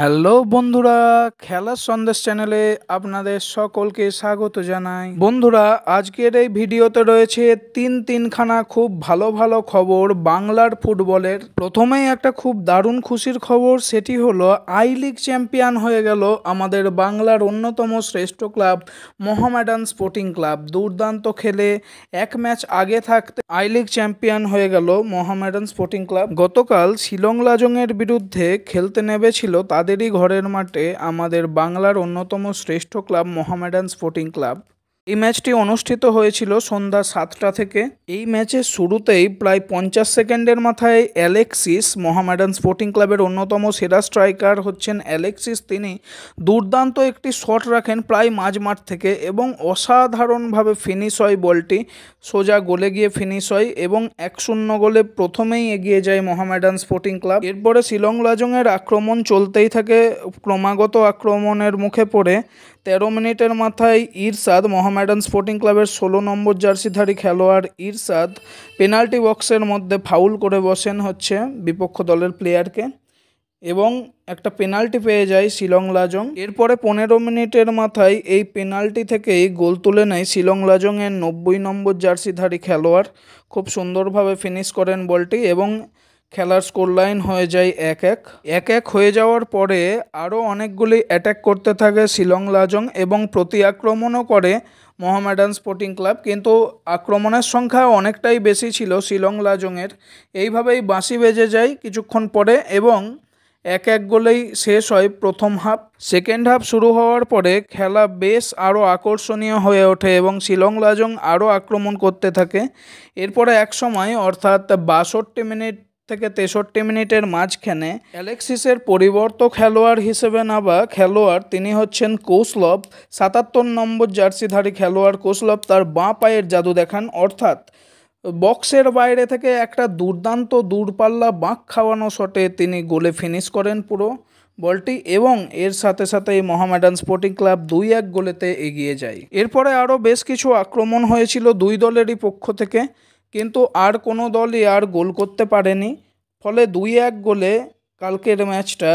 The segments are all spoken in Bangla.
হ্যালো বন্ধুরা, খেলার সন্দেশ চ্যানেলে আপনাদের সকলকে স্বাগত জানাই। বন্ধুরা, আজকের এই ভিডিওতে রয়েছে তিনখানা খুব ভালো ভালো খবর বাংলার ফুটবলের। প্রথমেই একটা খুব দারুণ খুশির খবর, সেটি হলো আই লিগ চ্যাম্পিয়ন হয়ে গেল আমাদের বাংলার অন্যতম শ্রেষ্ঠ ক্লাব মোহামেডান স্পোর্টিং ক্লাব। দুর্দান্ত খেলে এক ম্যাচ আগে থাকতে আই লিগ চ্যাম্পিয়ন হয়ে গেল মোহামেডান স্পোর্টিং ক্লাব। গতকাল শিলং লাজংয়ের বিরুদ্ধে খেলতে নেমেছিল তাদেরই ঘরের মাঠে আমাদের বাংলার অন্যতম শ্রেষ্ঠ ক্লাব মোহামেডান স্পোর্টিং ক্লাব। এই ম্যাচটি অনুষ্ঠিত হয়েছিল সন্ধ্যা 7টা থেকে। এই ম্যাচের শুরুতেই প্রায় 50 সেকেন্ডের মাথায় অ্যালেক্সিস, মোহামেডান স্পোর্টিং ক্লাবের অন্যতম সেরা স্ট্রাইকার হচ্ছেন অ্যালেক্সিস, তিনি দুর্দান্ত একটি শট রাখেন প্রায় মাঝমাঠ থেকে এবং অসাধারণভাবে ফিনিশ হয়। বলটি সোজা গোলে গিয়ে ফিনিশ হয় এবং 1-0 গোলে প্রথমেই এগিয়ে যায় মোহামেডান স্পোর্টিং ক্লাব। এরপরে শিলং লাজংয়ের আক্রমণ চলতেই থাকে। ক্রমাগত আক্রমণের মুখে পড়ে 13 মিনিটের মাথায় ইরশাদ, মোহামেডান স্পোর্টিং ক্লাবের 16 নম্বর জার্সিধারী খেলোয়াড় ইরশাদ পেনাল্টি বক্সের মধ্যে ফাউল করে বসেন হচ্ছে বিপক্ষ দলের প্লেয়ারকে এবং একটা পেনাল্টি পেয়ে যায় শিলং লাজং। এরপরে 15 মিনিটের মাথায় এই পেনাল্টি থেকেই গোল তুলে নেয় শিলং লাজংয়ের 90 নম্বর জার্সিধারী খেলোয়াড়। খুব সুন্দরভাবে ফিনিশ করেন বলটি এবং খেলার স্কোর লাইন হয়ে যায় 1-1 হয়ে যাওয়ার পরে আরও অনেকগুলি অ্যাটাক করতে থাকে শিলং লাজং এবং প্রতি আক্রমণও করে মোহামেডান স্পোর্টিং ক্লাব, কিন্তু আক্রমণের সংখ্যা অনেকটাই বেশি ছিল শিলং লাজংয়ের। এইভাবেই বাঁশি বেজে যায় কিছুক্ষণ পরে এবং 1-1 গোলেই শেষ হয় প্রথম হাফ। সেকেন্ড হাফ শুরু হওয়ার পরে খেলা বেশ আরও আকর্ষণীয় হয়ে ওঠে এবং শিলং লাজং আরও আক্রমণ করতে থাকে। এরপরে এক সময় অর্থাৎ 62 মিনিট থেকে 63 মিনিটের মাঝখানে অ্যালেক্সিসের পরিবর্তক খেলোয়াড় হিসেবে নামা খেলোয়াড় তিনি হচ্ছেন কৌসলভ। 77 নম্বর জার্সিধারী খেলোয়াড় কৌসলভ তার বাঁ পায়ের জাদু দেখান, অর্থাৎ বক্সের বাইরে থেকে একটা দুর্দান্ত দূরপাল্লা বাঁক খাওয়ানো শটে তিনি গোলে ফিনিশ করেন পুরো বলটি এবং এর সাথে সাথেই মোহামেডান স্পোর্টিং ক্লাব 2-1 গোলেতে এগিয়ে যায়। এরপরে আরও বেশ কিছু আক্রমণ হয়েছিল দুই দলেরই পক্ষ থেকে, কিন্তু আর কোনো দলই আর গোল করতে পারেনি। ফলে 2-1 গোলে কালকের ম্যাচটা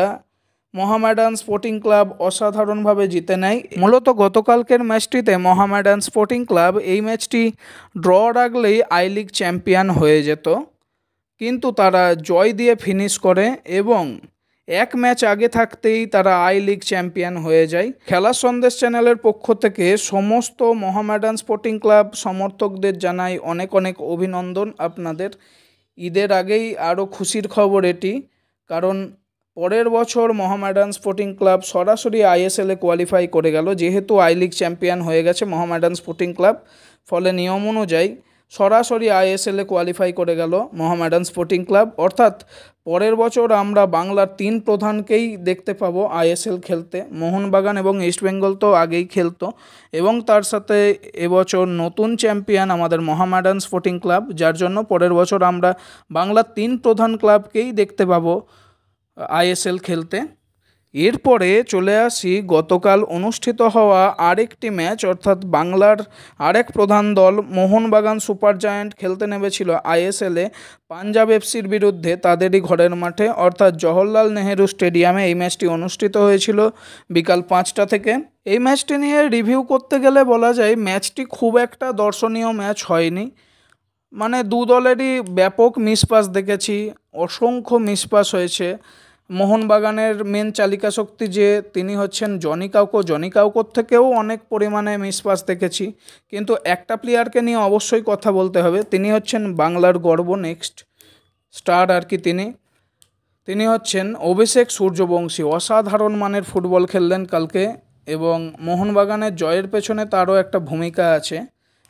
মোহামেডান স্পোর্টিং ক্লাব অসাধারণভাবে জিতে নেয়। মূলত গতকালকের ম্যাচটিতে মোহামেডান স্পোর্টিং ক্লাব এই ম্যাচটি ড্র রাখলেই আই লিগ চ্যাম্পিয়ন হয়ে যেত, কিন্তু তারা জয় দিয়ে ফিনিশ করে এবং এক ম্যাচ আগে থাকতেই তারা আই লিগ চ্যাম্পিয়ন হয়ে যায়। খেলার সন্দেশ চ্যানেলের পক্ষ থেকে সমস্ত মোহামেডান স্পোর্টিং ক্লাব সমর্থকদের জানাই অনেক অনেক অভিনন্দন আপনাদের। ঈদের আগেই আরও খুশির খবর এটি, কারণ পরের বছর মোহামেডান স্পোর্টিং ক্লাব সরাসরি আইএসএলে কোয়ালিফাই করে গেল, যেহেতু আই লিগ চ্যাম্পিয়ন হয়ে গেছে মোহামেডান স্পোর্টিং ক্লাব। ফলে নিয়ম অনুযায়ী সরাসরি আইএসএলে কোয়ালিফাই করে গেল মোহামেডান স্পোর্টিং ক্লাব, অর্থাৎ পরের বছর আমরা বাংলার 3 প্রধানকেই দেখতে পাবো আইএসএল খেলতে। মোহনবাগান এবং ইস্টবেঙ্গল তো আগেই খেলতো এবং তার সাথে এবছর নতুন চ্যাম্পিয়ন আমাদের মোহামেডান স্পোর্টিং ক্লাব, যার জন্য পরের বছর আমরা বাংলার 3 প্রধান ক্লাবকেই দেখতে পাবো আইএসএল খেলতে। এরপরে চলে আসি গতকাল অনুষ্ঠিত হওয়া আরেকটি ম্যাচ, অর্থাৎ বাংলার আরেক প্রধান দল মোহনবাগান সুপার জায়ান্ট খেলতে নেমেছিল আইএসএলে পাঞ্জাব এফসির বিরুদ্ধে তাদেরই ঘরের মাঠে, অর্থাৎ জওহরলাল নেহেরু স্টেডিয়ামে এই ম্যাচটি অনুষ্ঠিত হয়েছিল বিকাল 5টা থেকে। এই ম্যাচটি নিয়ে রিভিউ করতে গেলে বলা যায় ম্যাচটি খুব একটা দর্শনীয় ম্যাচ হয়নি। মানে দু দলেরই ব্যাপক মিসপাস দেখেছি, অসংখ্য মিসপাস হয়েছে। মোহনবাগানের মেন চালিকা শক্তি যে তিনি হচ্ছেন জনি কাউকোর থেকেও অনেক পরিমাণে মিসপাস দেখেছি, কিন্তু একটা প্লেয়ারকে নিয়ে অবশ্যই কথা বলতে হবে, তিনি হচ্ছেন বাংলার গর্ব, নেক্সট স্টার আর কি তিনি হচ্ছেন অভিষেক সূর্যবংশী। অসাধারণ মানের ফুটবল খেললেন কালকে এবং মোহনবাগানের জয়ের পেছনে তারও একটা ভূমিকা আছে।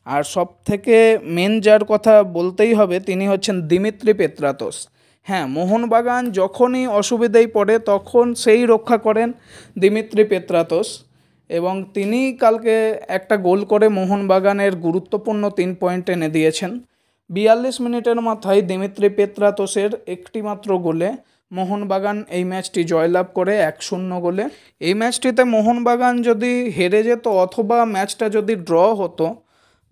আর সব থেকে মেন যার কথা বলতেই হবে তিনি হচ্ছেন দিমিত্রি পেত্রাতোস। হ্যাঁ, মোহনবাগান যখনই অসুবিধায় পড়ে তখন সেই রক্ষা করেন দিমিত্রি পেত্রাতোস এবং তিনি কালকে একটা গোল করে মোহনবাগানের গুরুত্বপূর্ণ 3 পয়েন্ট এনে দিয়েছেন। 42 মিনিটের মাথায় দিমিত্রি পেত্রাতোসের একটি মাত্র গোলে মোহনবাগান এই ম্যাচটি জয়লাভ করে 1-0 গোলে। এই ম্যাচটিতে মোহনবাগান যদি হেরে যেত অথবা ম্যাচটা যদি ড্র হতো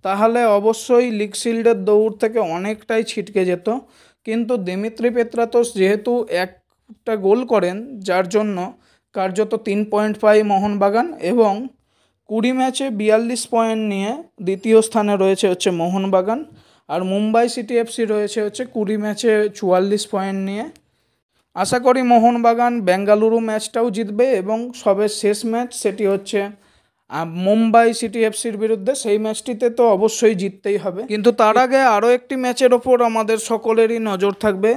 তাহলে অবশ্যই লিগ শিল্ডের দৌড় থেকে অনেকটাই ছিটকে যেত, কিন্তু দিমিত্রি পেত্রাতোস যেহেতু একটা গোল করেন যার জন্য কার্যত 3 পয়েন্ট পায় মোহনবাগান এবং 20 ম্যাচে 42 পয়েন্ট নিয়ে দ্বিতীয় স্থানে রয়েছে হচ্ছে মোহনবাগান। আর মুম্বাই সিটি এফসি রয়েছে হচ্ছে 20 ম্যাচে 44 পয়েন্ট নিয়ে। আশা করি মোহনবাগান বেঙ্গালুরু ম্যাচটাও জিতবে এবং সবে শেষ ম্যাচ সেটি হচ্ছে মুম্বাই সিটি এফসির বিরুদ্ধে, সেই ম্যাচটিতে তো অবশ্যই জিততেই হবে। কিন্তু তার আগে আরও একটি ম্যাচের ওপর আমাদের সকলেরই নজর থাকবে,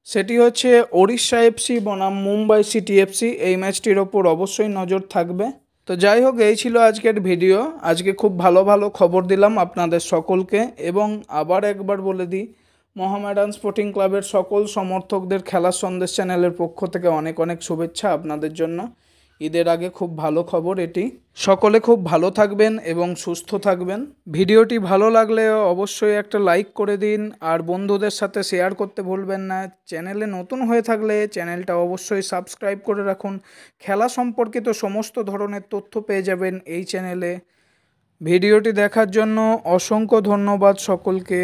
সেটি হচ্ছে ওড়িশা এফসি বনাম মুম্বাই সিটি এফসি। এই ম্যাচটির ওপর অবশ্যই নজর থাকবে। তো যাই হোক, এই ছিল আজকের ভিডিও। আজকে খুব ভালো ভালো খবর দিলাম আপনাদের সকলকে এবং আবার একবার বলে দিই, মোহামেডান স্পোর্টিং ক্লাবের সকল সমর্থকদের খেলার সন্দেশ চ্যানেলের পক্ষ থেকে অনেক অনেক শুভেচ্ছা আপনাদের জন্য। ঈদের আগে খুব ভালো খবর এটি। সকলে খুব ভালো থাকবেন এবং সুস্থ থাকবেন। ভিডিওটি ভালো লাগলে অবশ্যই একটা লাইক করে দিন আর বন্ধুদের সাথে শেয়ার করতে ভুলবেন না। চ্যানেলে নতুন হয়ে থাকলে চ্যানেলটা অবশ্যই সাবস্ক্রাইব করে রাখুন। খেলা সম্পর্কিত সমস্ত ধরনের তথ্য পেয়ে যাবেন এই চ্যানেলে। ভিডিওটি দেখার জন্য অসংখ্য ধন্যবাদ সকলকে।